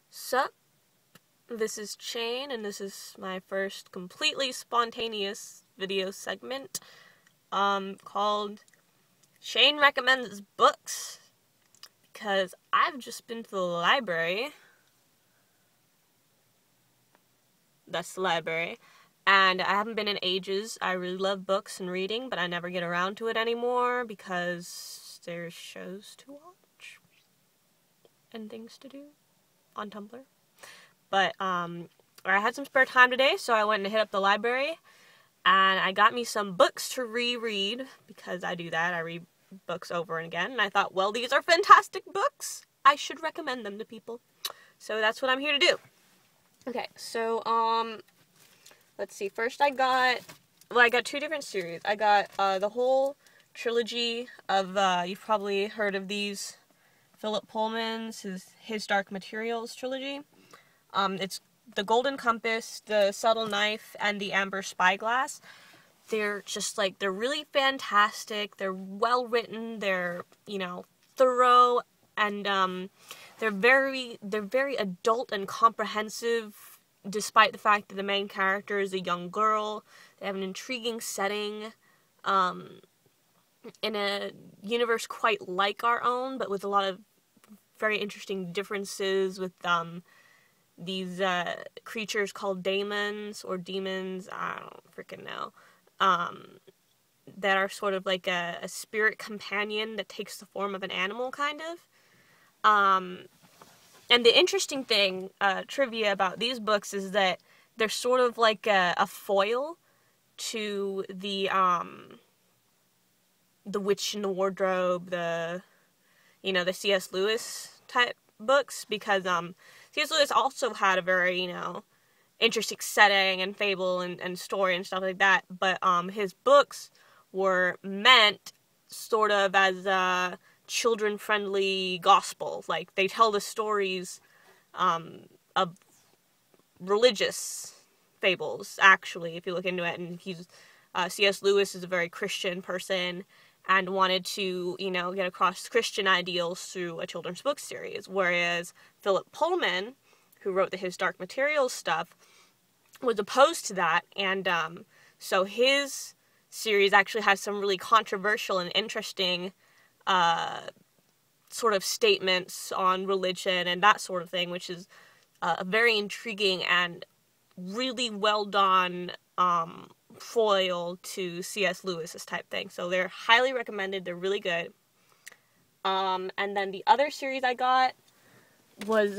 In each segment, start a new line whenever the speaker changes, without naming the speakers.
Sup? This is Chain, and this is my first completely spontaneous video segment, called Chain Recommends Books, because I've just been to the library. That's the library. And I haven't been in ages. I really love books and reading, but I never get around to it anymore because there's shows to watch and things to do on Tumblr. But I had some spare time today, so I went and hit up the library, and I got me some books to reread, because I do that. I read books over and again, and I thought, well, these are fantastic books. I should recommend them to people. So that's what I'm here to do. Okay, so, let's see. First I got two different series. I got, the whole trilogy of, you've probably heard of these, Philip Pullman's, his Dark Materials trilogy. It's The Golden Compass, The Subtle Knife, and The Amber Spyglass. They're just, they're really fantastic. They're well written. They're, thorough, and, they're very adult and comprehensive, despite the fact that the main character is a young girl. They have an intriguing setting, in a universe quite like our own, but with a lot of very interesting differences with, these creatures called daemons or demons, I don't freaking know, that are sort of like a spirit companion that takes the form of an animal, kind of. And the interesting thing, trivia about these books, is that they're sort of like a foil to the Witch in the Wardrobe, the C.S. Lewis type books, because C.S. Lewis also had a very, interesting setting and fable and story and stuff like that, but his books were meant sort of as a children-friendly gospel. Like, they tell the stories of religious fables, actually, if you look into it, and C.S. Lewis is a very Christian person, and wanted to, get across Christian ideals through a children's book series, whereas Philip Pullman, who wrote His Dark Materials stuff, was opposed to that, and so his series actually has some really controversial and interesting sort of statements on religion and that sort of thing, which is a very intriguing and really well done foil to C.S. Lewis's type thing. So they're highly recommended. They're really good. And then the other series I got was,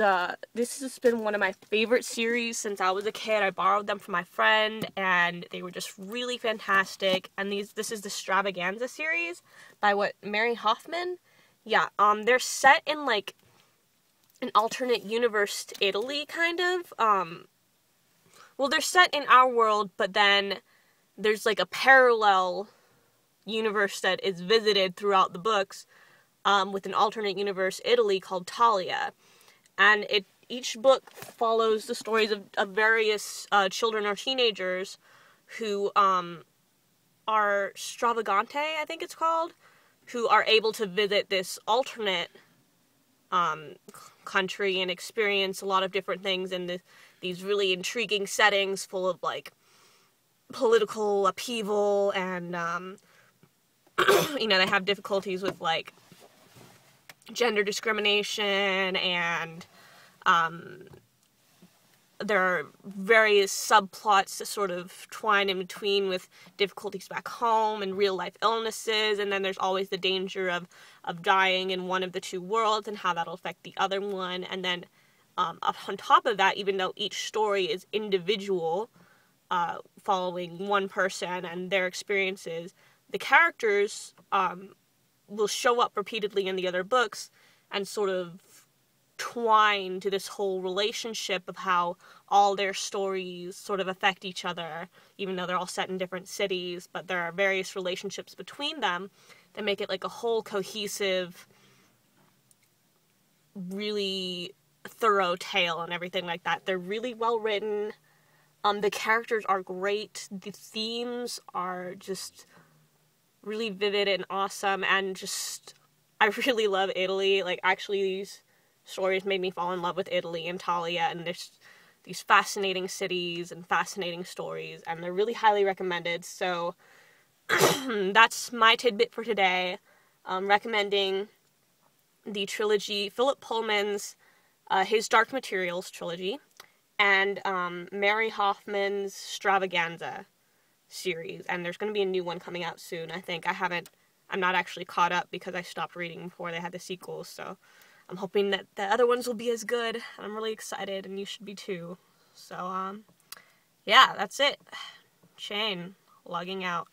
this has been one of my favorite series since I was a kid. I borrowed them from my friend, and they were just really fantastic. And this is the Stravaganza series by Mary Hoffman? Yeah, they're set in, an alternate universe to Italy, kind of. Well, they're set in our world, but then there's, a parallel universe that is visited throughout the books, with an alternate universe Italy called Thalia. And each book follows the stories of various children or teenagers who are Stravagante, I think it's called, who are able to visit this alternate country and experience a lot of different things in these really intriguing settings full of, political upheaval, and, they have difficulties with, gender discrimination, and there are various subplots that sort of twine in between with difficulties back home and real-life illnesses, and then there's always the danger of dying in one of the two worlds and how that'll affect the other one. And then up on top of that, even though each story is individual, following one person and their experiences, the characters will show up repeatedly in the other books and sort of twine to this whole relationship of how all their stories sort of affect each other, even though they're all set in different cities, but there are various relationships between them that make it a whole cohesive, really thorough tale and everything like that. They're really well written. The characters are great. The themes are just really vivid and awesome, and just, I really love Italy. Actually, these stories made me fall in love with Italy and Talia, and there's these fascinating cities and fascinating stories, and they're really highly recommended. So that's my tidbit for today. Recommending the trilogy, Philip Pullman's his Dark Materials trilogy, and Mary Hoffman's Stravaganza series. And there's going to be a new one coming out soon, I think. I'm not actually caught up because I stopped reading before they had the sequels, so I'm hoping that the other ones will be as good. I'm really excited, and you should be too. So, yeah, that's it. Shane, logging out.